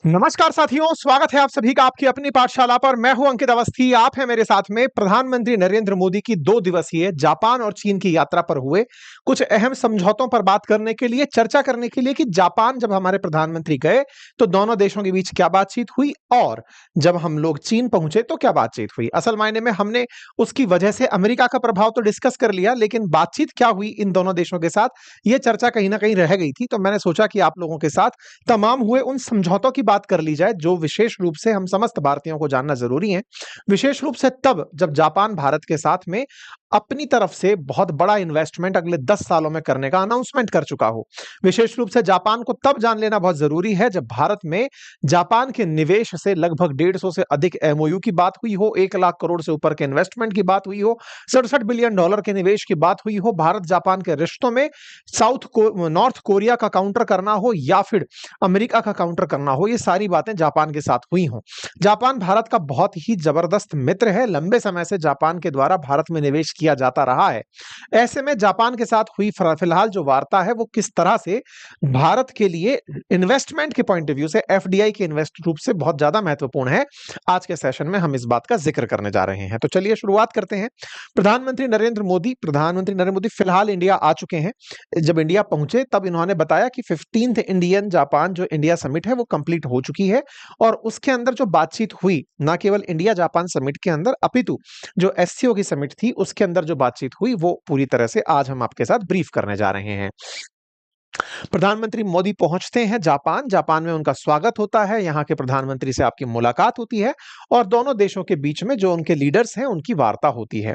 नमस्कार साथियों, स्वागत है आप सभी का आपकी अपनी पाठशाला पर। मैं हूं अंकित अवस्थी। आप हैं मेरे साथ में प्रधानमंत्री नरेंद्र मोदी की 2 दिवसीय जापान और चीन की यात्रा पर हुए कुछ अहम समझौतों पर बात करने के लिए, चर्चा करने के लिए कि जापान जब हमारे प्रधानमंत्री गए तो दोनों देशों के बीच क्या बातचीत हुई और जब हम लोग चीन पहुंचे तो क्या बातचीत हुई। असल मायने में हमने उसकी वजह से अमेरिका का प्रभाव तो डिस्कस कर लिया, लेकिन बातचीत क्या हुई इन दोनों देशों के साथ, यह चर्चा कहीं ना कहीं रह गई थी। तो मैंने सोचा कि आप लोगों के साथ तमाम हुए उन समझौतों की बात कर ली जाए जो विशेष रूप से हम समस्त भारतीयों को जानना जरूरी है। विशेष रूप से तब जब जापान भारत के साथ में अपनी तरफ से बहुत बड़ा इन्वेस्टमेंट अगले 10 सालों में करने का अनाउंसमेंट कर चुका हो। विशेष रूप से जापान को तब जान लेना बहुत जरूरी है जब भारत में जापान के निवेश से लगभग 150 से अधिक एमओयू की बात हुई हो, 1 लाख करोड़ से ऊपर के इन्वेस्टमेंट की बात हुई हो, $67 बिलियन के निवेश की बात हुई हो, भारत जापान के रिश्तों में नॉर्थ कोरिया का काउंटर करना हो या फिर अमेरिका का काउंटर करना हो, ये सारी बातें जापान के साथ हुई हों। जापान भारत का बहुत ही जबरदस्त मित्र है। लंबे समय से जापान के द्वारा भारत में निवेश किया जाता रहा है। ऐसे में जापान के साथ हुई फिलहाल जो वार्ता है वो किस तरह से भारत के लिए इन्वेस्टमेंट के पॉइंट ऑफ व्यू से, एफडीआई के इन्वेस्ट रूप से बहुत ज्यादा महत्वपूर्ण है। आज के सेशन में हम इस बात का जिक्र करने जा रहे हैं। तो चलिए शुरुआत करते हैं। प्रधानमंत्री नरेंद्र मोदी फिलहाल इंडिया आ चुके हैं। जब इंडिया पहुंचे तब इन्होंने बताया कि 15th इंडियन जापान जो इंडिया समिट है वो कंप्लीट हो चुकी है और उसके अंदर जो बातचीत हुई, ना केवल इंडिया जापान समिट के अंदर अपितु जो एससीओ की समिट थी उसके अंदर जो बातचीत हुई वो पूरी तरह से आज हम आपके साथ ब्रीफ करने जा रहे हैं। प्रधानमंत्री मोदी पहुंचते हैं जापान। जापान में उनका स्वागत होता है, यहाँ के प्रधानमंत्री से आपकी मुलाकात होती है और दोनों देशों के बीच में जो उनके लीडर्स हैं उनकी वार्ता होती है।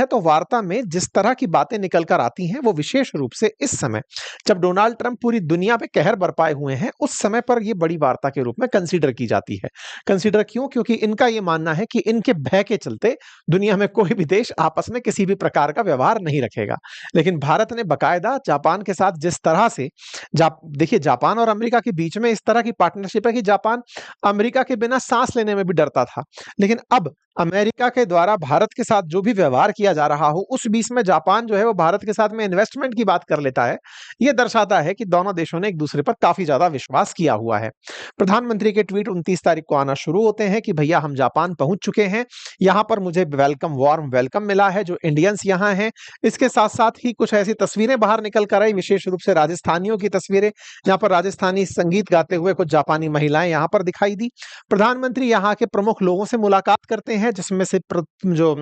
तो वार्ता में जिस तरह की बातें निकल कर आती हैं वो विशेष रूप से इस समय जब डोनाल्ड ट्रंप पूरी दुनिया पे कहर बरपाए हुए हैं उस समय पर ये बड़ी वार्ता के रूप में कंसीडर की जाती है। कंसीडर क्यों? क्योंकि इनका ये मानना है कि इनके भय के चलते दुनिया में कोई भी देश आपस में किसी भी प्रकार का व्यवहार नहीं रखेगा। लेकिन भारत ने बकायदा जापान के साथ जिस तरह से देखिए, जापान और अमेरिका के बीच में इस तरह की पार्टनरशिप है कि जापान अमेरिका के बिना सांस लेने में भी डरता था। लेकिन अब अमेरिका के द्वारा भारत के साथ जो भी व्यवहार किया जा रहा हो उस बीच में जापान जो है वो भारत के साथ में इन्वेस्टमेंट की बात कर लेता है। यह दर्शाता है कि दोनों देशों ने एक दूसरे पर काफी ज्यादा विश्वास किया हुआ है। प्रधानमंत्री के ट्वीट 29 तारीख को आना शुरू होते हैं कि भैया हम जापान पहुंच चुके हैं, यहां पर मुझे वार्म वेलकम मिला है जो इंडियंस यहां हैं। इसके साथ साथ ही कुछ ऐसी तस्वीरें बाहर निकल कर आई, विशेष रूप से राजस्थानियों की तस्वीरें, यहाँ पर राजस्थानी संगीत गाते हुए कुछ जापानी महिलाएं यहाँ पर दिखाई दी। प्रधानमंत्री यहाँ के प्रमुख लोगों से मुलाकात करते हैं जिसमें से जो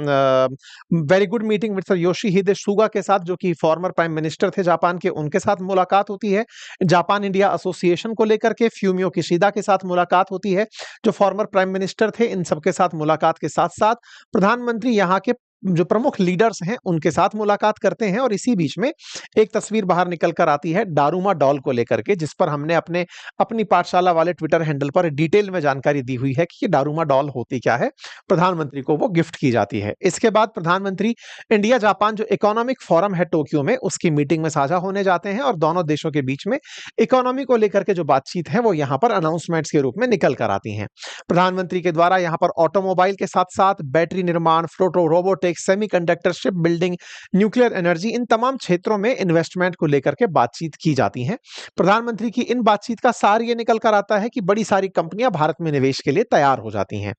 very good meeting mister Yoshihide Suga के साथ जो कि फॉर्मर प्राइम मिनिस्टर थे जापान के, उनके साथ मुलाकात होती है। जापान इंडिया एसोसिएशन को लेकर के फ्यूमियो किशिदा के साथ मुलाकात होती है जो फॉर्मर प्राइम मिनिस्टर थे। इन सबके साथ मुलाकात के साथ साथ प्रधानमंत्री यहाँ के जो प्रमुख लीडर्स हैं उनके साथ मुलाकात करते हैं और इसी बीच में एक तस्वीर बाहर निकल कर आती है डारूमा डॉल को लेकर के, जिस पर हमने अपनी पाठशाला वाले ट्विटर हैंडल पर डिटेल में जानकारी दी हुई है कि ये डारूमा डॉल होती क्या है। प्रधानमंत्री को वो गिफ्ट की जाती है। इसके बाद प्रधानमंत्री इंडिया जापान जो इकोनॉमिक फोरम है टोक्यो में उसकी मीटिंग में साझा होने जाते हैं और दोनों देशों के बीच में इकोनॉमी को लेकर के जो बातचीत है वो यहाँ पर अनाउंसमेंट्स के रूप में निकल कर आती है। प्रधानमंत्री के द्वारा यहाँ पर ऑटोमोबाइल के साथ साथ बैटरी निर्माण, फ्लोटो robotics, semiconductor, shipbuilding, nuclear energy, इन तमाम क्षेत्रों में इन्वेस्टमेंट को लेकर के बातचीत की जाती है। प्रधानमंत्री की इन बातचीत का सार ये निकल कर आता है कि बड़ी सारी कंपनियां भारत में निवेश के लिए तैयार हो जाती हैं।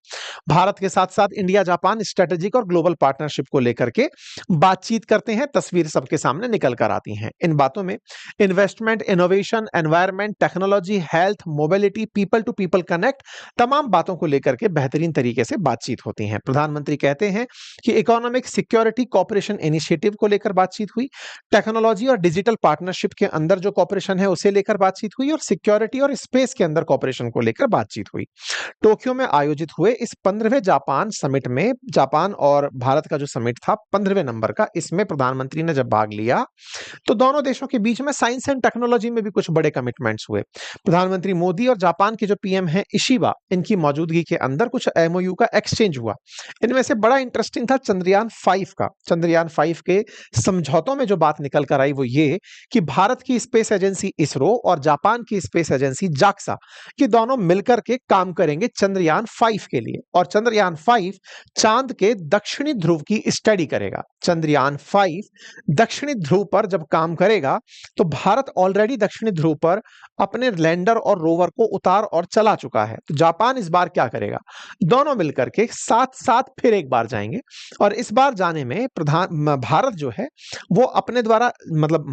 भारत के साथ साथ इंडिया जापान स्ट्रेटेजिक और ग्लोबल पार्टनरशिप को लेकर के बातचीत करते हैं। तस्वीर सबके सामने निकल कर आती हैं। इन बातों में investment, innovation, environment, technology, health, mobility, people to people connect, तमाम बातों को लेकर के बेहतरीन तरीके से बातचीत होती है। प्रधानमंत्री कहते हैं कि इकोनॉमिक सिक्योरिटी कॉपरेशन इनिशिएटिव को लेकर बातचीत हुई, टेक्नोलॉजी और डिजिटल पार्टनरशिप के अंदर जो कॉपरेशन है उसे लेकर बातचीत हुई और सिक्योरिटी और स्पेस के अंदर कॉपरेशन को लेकर बातचीत हुई। टोक्यो में आयोजित हुए इस 15वें जापान समिट में, जापान और भारत का जो समिट था 15वें नंबर का, इसमें प्रधानमंत्री ने जब भाग लिया तो दोनों देशों के बीच में साइंस एंड टेक्नोलॉजी में भी कुछ बड़े कमिटमेंट्स हुए। प्रधानमंत्री मोदी और जापान के जो पीएम हैं इशिबा, इनकी मौजूदगी के अंदर कुछ एमओयू का एक्सचेंज हुआ। इनमें से बड़ा इंटरेस्टिंग था चंद्रयान 5 के समझौतों में जो बात निकल कर आई वो ये कि भारत की स्पेस एजेंसी इसरो और जापान की स्पेस एजेंसी जाक्सा ये दोनों मिलकर के काम करेंगे चंद्रयान 5 के लिए। और चंद्रयान 5 चांद के दक्षिणी ध्रुव की स्टडी करेगा। चंद्रयान 5 दक्षिणी ध्रुव पर जब काम करेगा तो भारत ऑलरेडी दक्षिणी ध्रुव पर अपने लैंडर और रोवर को उतार और चला चुका है। तो जापान इस बार क्या करेगा, दोनों मिलकर के साथ साथ फिर एक बार जाएंगे और इस बार जाने में भारत जो है वो अपने द्वारा मतलब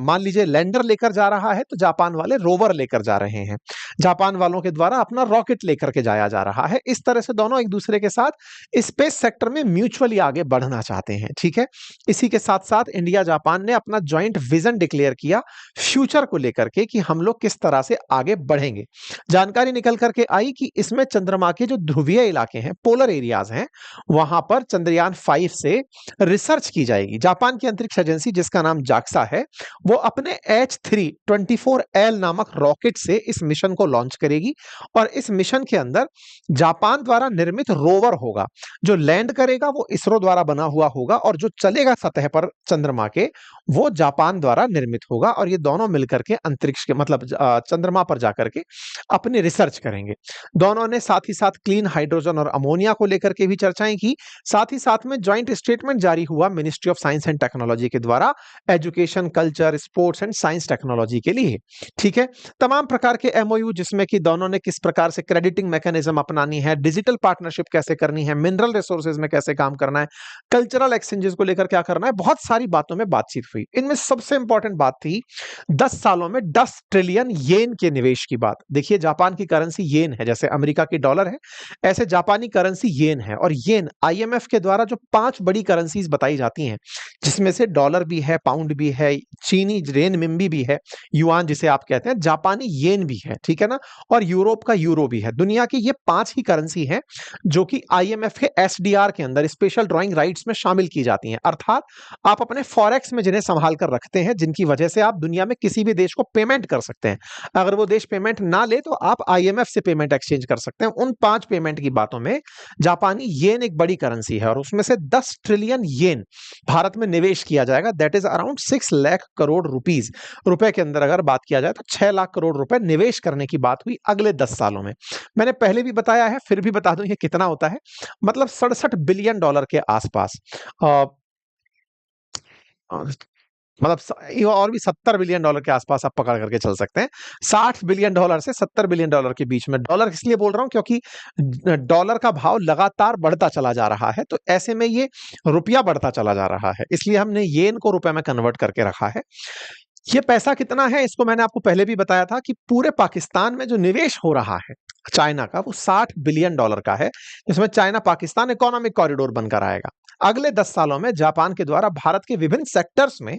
मान लीजिए लैंडर लेकर जा रहा है तो जापान वाले रोवर लेकर जा रहे हैं, जापान वालों के द्वारा अपना रॉकेट लेकर के जाया जा रहा है। इस तरह से दोनों एक दूसरे के साथ स्पेस सेक्टर में म्यूचुअली आगे बढ़ना चाहते हैं। ठीक है, इसी के साथ साथ इंडिया जापान ने अपना ज्वाइंट विजन डिक्लेयर किया फ्यूचर को लेकर के कि हम लोग किस तरह से आगे बढ़ेंगे। जानकारी निकल करके आई कि इसमें चंद्रमा के जो ध्रुवीय इलाके हैं, पोलर एरियाज हैं, वहां पर चंद्रयान 5 से रिसर्च की जाएगी। जापान की अंतरिक्ष एजेंसी जिसका नाम जाक्सा है वो अपने H324L नामक रॉकेट से इस मिशन को लॉन्च करेगी और इस मिशन के अंदर जापान द्वारा निर्मित रोवर होगा। जो लैंड करेगा वो इसरो द्वारा बना हुआ होगा और जो चलेगा सतह पर चंद्रमा के वो जापान द्वारा निर्मित होगा। और ये दोनों मिलकर के अंतरिक्ष के मतलब चंद्रमा पर जाकर के अपनी रिसर्च करेंगे। दोनों ने साथ ही साथ क्लीन हाइड्रोजन और अमोनिया को लेकर के भी चर्चाएं की। साथ ही साथ में ज्वाइंट स्टेटमेंट जारी हुआ ministry of science and technology के द्वारा education, culture, sports and science technology के लिए। ठीक है, तमाम प्रकार के एमओयू जिसमें कि दोनों ने किस प्रकार से क्रेडिटिंग मैकेनिज्म अपनानी है, डिजिटल पार्टनरशिप कैसे करनी है, मिनरल रिसोर्सेज में कैसे काम करना है, कल्चरल एक्सचेंजेस को लेकर क्या करना है, बहुत सारी बातों में बातचीत हुई। इनमें सबसे इंपॉर्टेंट बात थी 10 सालों में 10 ट्रिलियन येन के निवेश की बात। देखिए जापान की करेंसी येन है, जैसे अमेरिका की डॉलर है ऐसे जापानी करेंसी येन है। और येन आईएमएफ के द्वारा जो 5 बड़ी करेंसीज बताई जाती हैं जिसमें से डॉलर भी है, पाउंड भी है, चीनी रेनमिंबी भी है, युआन जिसे आप कहते हैं, जापानी येन भी है, ठीक है ना, और यूरोप का यूरो भी है। दुनिया की ये 5 ही करेंसी हैं जो कि आईएमएफ के एसडीआर के अंदर स्पेशल ड्राइंग राइट्स में शामिल की जाती हैं। अर्थात आप अपने फॉरेक्स में जिन्हें संभाल कर रखते हैं, जिनकी वजह से आप दुनिया में किसी भी देश को पेमेंट कर सकते हैं। अगर वो देश पेमेंट ना ले तो आप आईएमएफ से पेमेंट एक्सचेंज कर सकते हैं। उन 5 पेमेंट की बातों में जापानी येन एक बड़ी करेंसी है और उसमें से 10 ट्रिलियन येन भारत में निवेश किया जाएगा। That is around 6 lakh crore rupees. रुपए के अंदर अगर बात किया जाए तो 6 लाख करोड़ रुपए निवेश करने की बात हुई अगले 10 सालों में। मैंने पहले भी बताया है, फिर भी बता दूं ये कितना होता है, मतलब $67 बिलियन के आसपास। मतलब और भी $70 बिलियन के आसपास आप पकड़ करके चल सकते हैं। $60 बिलियन से $70 बिलियन के बीच में। डॉलर इसलिए बोल रहा हूं क्योंकि डॉलर का भाव लगातार बढ़ता चला जा रहा है, तो ऐसे में ये रुपया बढ़ता चला जा रहा है, इसलिए हमने येन को रुपए में कन्वर्ट करके रखा है। ये पैसा कितना है इसको मैंने आपको पहले भी बताया था कि पूरे पाकिस्तान में जो निवेश हो रहा है चाइना का वो $60 बिलियन का है, जिसमें चाइना पाकिस्तान इकोनॉमिक कॉरिडोर बनकर आएगा। अगले 10 सालों में जापान के द्वारा भारत के विभिन्न सेक्टर्स में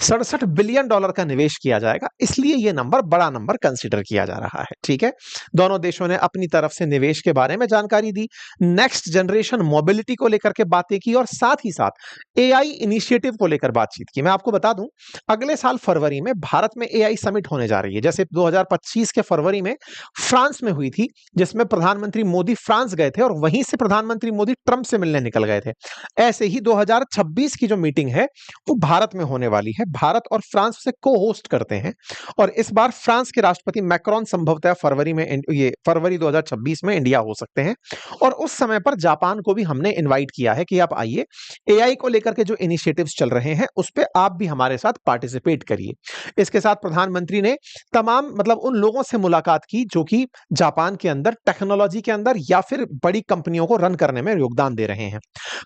$67 बिलियन का निवेश किया जाएगा, इसलिए यह नंबर बड़ा नंबर कंसीडर किया जा रहा है। ठीक है, दोनों देशों ने अपनी तरफ से निवेश के बारे में जानकारी दी, नेक्स्ट जनरेशन मोबिलिटी को लेकर के बातें की और साथ ही साथ एआई इनिशिएटिव को लेकर बातचीत की। मैं आपको बता दूं अगले साल फरवरी में भारत में एआई समिट होने जा रही है। जैसे 2025 के फरवरी में फ्रांस में हुई थी, जिसमें प्रधानमंत्री मोदी फ्रांस गए थे और वहीं से प्रधानमंत्री मोदी ट्रंप से मिलने निकल गए थे। ऐसे ही 2026 की जो मीटिंग है वो भारत में होने वाली है। भारत और फ्रांस से को होस्ट करते हैं और इस बार फ्रांस के राष्ट्रपति मैक्रोन संभवतः फरवरी 2026 में इंडिया हो सकते हैं। और उस समय पर जापान को भी हमने इनवाइट किया है कि आप आइए, एआई को लेकर के जो इनिशिएटिव्स चल रहे हैं उस पे आप भी हमारे साथ पार्टिसिपेट करिए। इसके साथ प्रधानमंत्री ने तमाम मतलब उन लोगों से मुलाकात की जो कि जापान के अंदर टेक्नोलॉजी के अंदर या फिर बड़ी कंपनियों को रन करने में योगदान दे रहे हैं।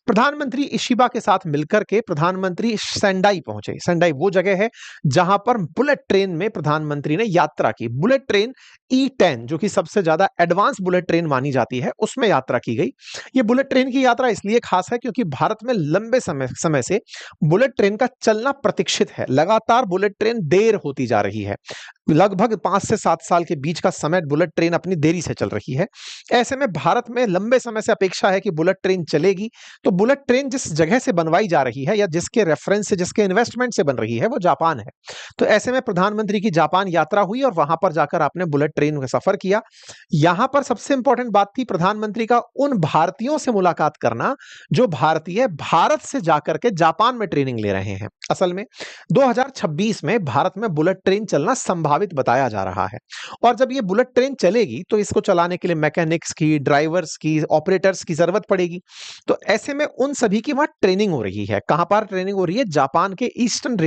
प्रधानमंत्री इशिबा के साथ मिलकर के प्रधानमंत्री सेंडाई पहुंचे। सेंडाई वो जगह है जहां पर बुलेट ट्रेन में प्रधानमंत्री ने यात्रा की। बुलेट ट्रेन E10 जो कि सबसे ज्यादा एडवांस बुलेट ट्रेन मानी जाती है, उसमें यात्रा की गई। ये बुलेट ट्रेन की यात्रा इसलिए खास है क्योंकि भारत में लंबे समय से बुलेट ट्रेन का चलना प्रतीक्षित है। लगातार बुलेट ट्रेन देर होती जा रही है, लगभग 5 से 7 साल के बीच का समय बुलेट ट्रेन अपनी देरी देरी से चल रही है। ऐसे में भारत में लंबे समय से अपेक्षा है कि बुलेट ट्रेन चलेगी। तो बुलेट ट्रेन जिस जगह से बनवाई जा रही है या जिसके रेफरेंस से, जिसके इन्वेस्टमेंट से बन रही है, वो जापान है। तो ऐसे में प्रधानमंत्री की जापान यात्रा हुई और वहां पर जाकर आपने बुलेट ट्रेन में सफर किया। यहां पर सबसे इंपॉर्टेंट बात थी प्रधानमंत्री का उन भारतीयों से मुलाकात करना जो भारतीय भारत से जाकर के जापान में ट्रेनिंग ले रहे हैं। असल में 2026 में भारत में बुलेट ट्रेन चलना संभावित बताया जा रहा है। और जब ये बुलेट ट्रेन चलेगी तो इसको चलाने के लिए मैकेनिक्स की, ड्राइवर्स की, ऑपरेटर्स की जरूरत पड़ेगी। तो ऐसे में उन सभी की वहां ट्रेनिंग हो रही है। कहां पर ट्रेनिंग हो रही है? जापान के ईस्टर्न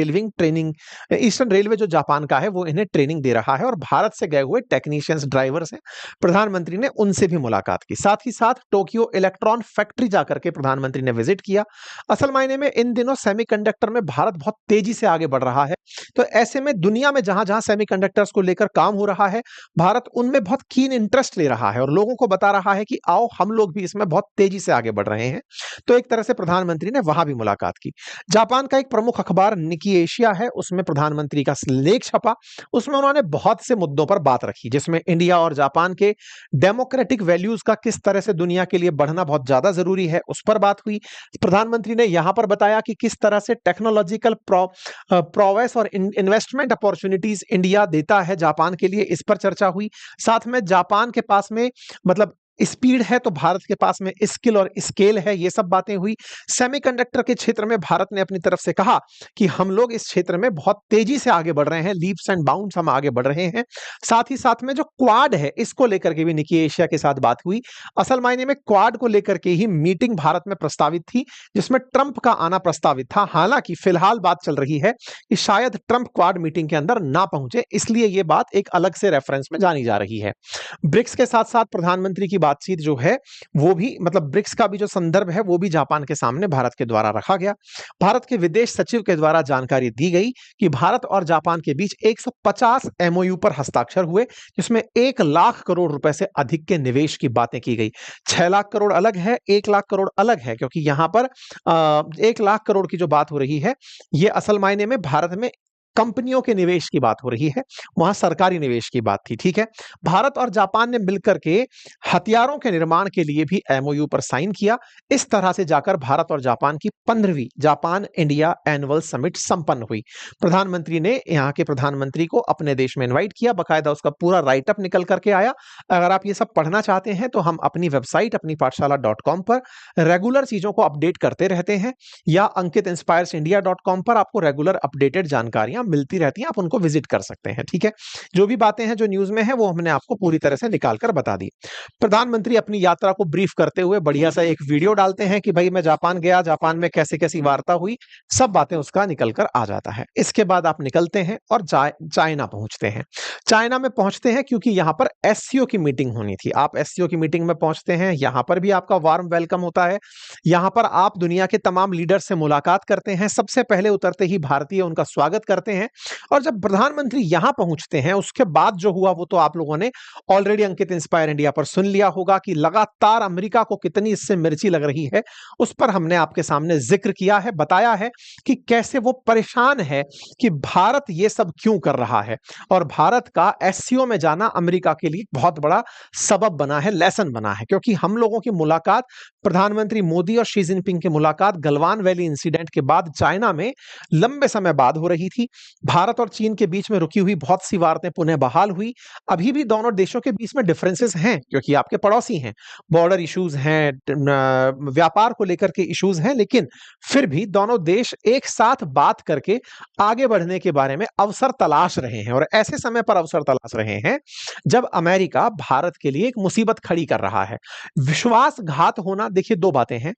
रेलवे जो जापान का है वो इन्हें ट्रेनिंग दे रहा है और भारत से गए हुए टेक्नीशियंस, ड्राइवर्स हैं। प्रधानमंत्री ने उनसे भी मुलाकात की। साथ ही साथ टोक्यो इलेक्ट्रॉन फैक्ट्री जाकर के प्रधानमंत्री ने विजिट किया। असल मायने में इन दिनों सेमीकंडक्टर में भारत बहुत तेजी से आगे बढ़ रहा है। तो ऐसे में दुनिया में जहां जहां सेमीकंडक्टर्स को लेकर काम हो रहा है, भारत उनमें बहुत कीन इंटरेस्ट ले रहा है और लोगों को बता रहा है कि आओ हम लोग भी इसमें बहुत तेजी से आगे बढ़ रहे हैं। तो एक तरह से प्रधानमंत्री ने वहां भी मुलाकात की। जापान का एक प्रमुख अखबार निकी एशिया है, उसमें प्रधानमंत्री का लेख छपा। उसमें उन्होंने बहुत से मुद्दों पर बात रखी, जिसमें इंडिया और जापान के डेमोक्रेटिक वैल्यूज का किस तरह से दुनिया के लिए बढ़ना बहुत ज्यादा जरूरी है, उस पर बात हुई। प्रधानमंत्री ने यहां पर बताया कि किस तरह से टेक्नोलॉजिकल प्रोवेस और इन्वेस्टमेंट अपॉर्चुनिटीज इंडिया देता है जापान के लिए, इस पर चर्चा हुई। साथ में जापान के पास में मतलब स्पीड है तो भारत के पास में स्किल और स्केल है, ये सब बातें हुई। सेमीकंडक्टर के क्षेत्र में भारत ने अपनी तरफ से कहा कि हम लोग इस क्षेत्र में बहुत तेजी से आगे बढ़ रहे हैं, लीप्स एंड बाउंड्स हम आगे बढ़ रहे हैं। साथ ही साथ में जो क्वाड है इसको लेकर के भी निकी एशिया के साथ बात हुई। असल मायने में क्वाड को लेकर के ही मीटिंग भारत में प्रस्तावित थी, जिसमें ट्रंप का आना प्रस्तावित था। हालांकि फिलहाल बात चल रही है कि शायद ट्रंप क्वाड मीटिंग के अंदर ना पहुंचे, इसलिए यह बात एक अलग से रेफरेंस में जानी जा रही है। ब्रिक्स के साथ साथ प्रधानमंत्री की बातचीत जो है वो भी ब्रिक्स का भी जो संदर्भ है वो भी जापान के सामने भारत के द्वारा रखा गया। भारत के विदेश सचिव के द्वारा जानकारी दी गई कि भारत और जापान के बीच 150 एमओयू पर हस्ताक्षर हुए, जिसमें 1 लाख करोड़ रुपए से अधिक के निवेश की बातें की गई। 6 लाख करोड़ अलग है, 1 लाख करोड़ अलग है, क्योंकि यहां पर 1 लाख करोड़ की जो बात हो रही है ये असल मायने में भारत में कंपनियों के निवेश की बात हो रही है, वहां सरकारी निवेश की बात थी। ठीक है, भारत और जापान ने मिलकर के हथियारों के निर्माण के लिए भी एमओयू पर साइन किया। इस तरह से जाकर भारत और जापान की 15वीं जापान इंडिया एनुअल समिट संपन्न हुई। प्रधानमंत्री ने यहाँ के प्रधानमंत्री को अपने देश में इनवाइट किया, बकायदा उसका पूरा राइटअप निकल करके आया। अगर आप ये सब पढ़ना चाहते हैं तो हम अपनी वेबसाइट अपनी पाठशाला.com पर रेगुलर चीजों को अपडेट करते रहते हैं, या अंकित-inspires-india.com पर आपको रेगुलर अपडेटेड जानकारियां मिलती रहती हैं, आप उनको विजिट कर सकते हैं। ठीक है, जो भी बातें हैं जो न्यूज में है वो हमने आपको पूरी तरह से निकाल कर बता दी। प्रधानमंत्री अपनी यात्रा को ब्रीफ करते हुए बढ़िया सा एक वीडियो डालते हैं कि भाई मैं जापान गया, जापान में कैसे कैसी वार्ता हुई, सब बातें उसका निकल कर आ जाता है। इसके बाद आप निकलते हैं और चाइना पहुंचते हैं। चाइना में पहुंचते हैं क्योंकि यहां पर एससीओ की मीटिंग होनी थी। आप एससीओ की मीटिंग में पहुंचते हैं, यहां पर भी आपका वार्म वेलकम होता है। यहां पर आप दुनिया के तमाम लीडर से मुलाकात करते हैं। सबसे पहले उतरते ही भारतीय उनका स्वागत करते हैं। और जब प्रधानमंत्री यहां पहुंचते हैं उसके बाद जो हुआ वो तो आप लोगों ने ऑलरेडी अंकित इंस्पायर इंडिया पर सुन लिया होगा कि लगातार अमेरिका को कितनी इससे मिर्ची लग रही है। उस पर हमने आपके सामने जिक्र किया है, बताया है कि कैसे वो परेशान है कि भारत ये सब क्यों कर रहा है। और भारत का एससीओ में जाना अमेरिका के लिए बहुत बड़ा सबब बना है, लेसन बना है, क्योंकि हम लोगों की मुलाकात प्रधानमंत्री मोदी और शी जिनपिंग की मुलाकात गलवान वैली इंसिडेंट के बाद चाइना में लंबे समय बाद हो रही थी। भारत और चीन के बीच में रुकी हुई बहुत सी वार्तें पुनः बहाल हुई। अभी भी दोनों देशों के बीच में डिफरेंसेस हैं क्योंकि आपके पड़ोसी हैं, बॉर्डर इश्यूज हैं, व्यापार को लेकर के इश्यूज हैं, लेकिन फिर भी दोनों देश एक साथ बात करके आगे बढ़ने के बारे में अवसर तलाश रहे हैं। और ऐसे समय पर अवसर तलाश रहे हैं जब अमेरिका भारत के लिए एक मुसीबत खड़ी कर रहा है। विश्वासघात होना, देखिए दो बातें हैं।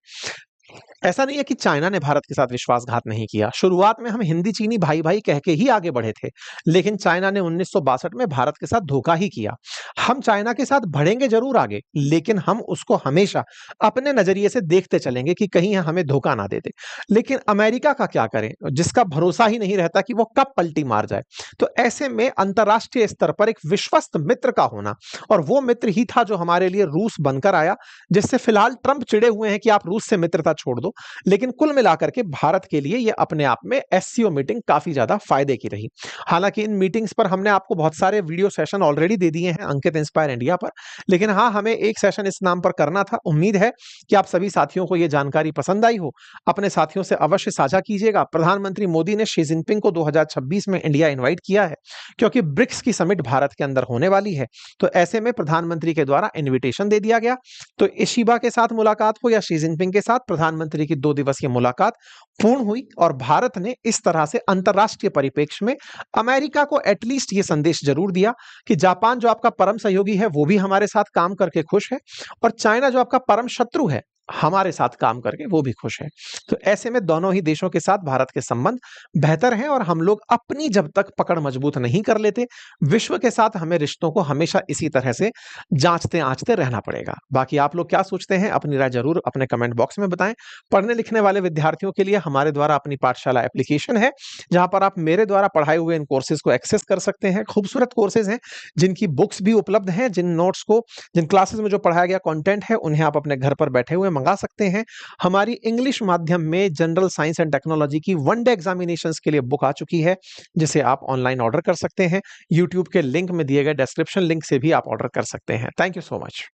ऐसा नहीं है कि चाइना ने भारत के साथ विश्वासघात नहीं किया। शुरुआत में हम हिंदी चीनी भाई भाई कह के ही आगे बढ़े थे, लेकिन चाइना ने 1962 में भारत के साथ धोखा ही किया। हम चाइना के साथ बढ़ेंगे जरूर आगे, लेकिन हम उसको हमेशा अपने नजरिए से देखते चलेंगे कि कहीं हमें धोखा ना दे दे। लेकिन अमेरिका का क्या करें, जिसका भरोसा ही नहीं रहता कि वो कब पलटी मार जाए। तो ऐसे में अंतरराष्ट्रीय स्तर पर एक विश्वस्त मित्र का होना, और वो मित्र ही था जो हमारे लिए रूस बनकर आया, जिससे फिलहाल ट्रंप चिड़े हुए हैं कि आप रूस से मित्रता छोड़ दो। लो, लेकिन कुल मिलाकर के भारत के लिए ये अपने आप में एससीओ मीटिंग काफी ज्यादा फायदे की रही। हालांकि इन मीटिंग्स पर हमने आपको बहुत सारे वीडियो सेशन ऑलरेडी दे दिए हैं अंकित इंस्पायर इंडिया पर, लेकिन हाँ, हमें एक सेशन इस नाम पर करना था। उम्मीद है कि आप सभी साथियों को यह जानकारी पसंद आई हो। अपने साथियों से अवश्य साझा कीजिएगा। प्रधानमंत्री मोदी ने शी जिनपिंग को 2026 में इंडिया इनवाइट किया है, क्योंकि ब्रिक्स की समिट भारत के अंदर होने वाली है। तो ऐसे में प्रधानमंत्री के द्वारा इन्विटेशन दे दिया गया। तो इशिबा के साथ मुलाकात हो या शी जिनपिंग के साथ, प्रधानमंत्री की 2 दिवसीय मुलाकात पूर्ण हुई और भारत ने इस तरह से अंतरराष्ट्रीय परिप्रेक्ष्य में अमेरिका को एटलीस्ट ये संदेश जरूर दिया कि जापान जो आपका परम सहयोगी है वो भी हमारे साथ काम करके खुश है, और चाइना जो आपका परम शत्रु है हमारे साथ काम करके वो भी खुश है। तो ऐसे में दोनों ही देशों के साथ भारत के संबंध बेहतर हैं, और हम लोग अपनी जब तक पकड़ मजबूत नहीं कर लेते, विश्व के साथ हमें रिश्तों को हमेशा इसी तरह से जांचते आंचते रहना पड़ेगा। बाकी आप लोग क्या सोचते हैं, अपनी राय जरूर अपने कमेंट बॉक्स में बताएं। पढ़ने लिखने वाले विद्यार्थियों के लिए हमारे द्वारा अपनी पाठशाला एप्लीकेशन है, जहां पर आप मेरे द्वारा पढ़ाए हुए इन कोर्सेज को एक्सेस कर सकते हैं। खूबसूरत कोर्सेज हैं जिनकी बुक्स भी उपलब्ध हैं, जिन नोट्स को, जिन क्लासेस में जो पढ़ाया गया कंटेंट है उन्हें आप अपने घर पर बैठे हुए मंगा सकते हैं। हमारी इंग्लिश माध्यम में जनरल साइंस एंड टेक्नोलॉजी की वनडे एग्जामिनेशंस के लिए बुक आ चुकी है, जिसे आप ऑनलाइन ऑर्डर कर सकते हैं। यूट्यूब के लिंक में दिए गए डिस्क्रिप्शन लिंक से भी आप ऑर्डर कर सकते हैं। Thank you so much.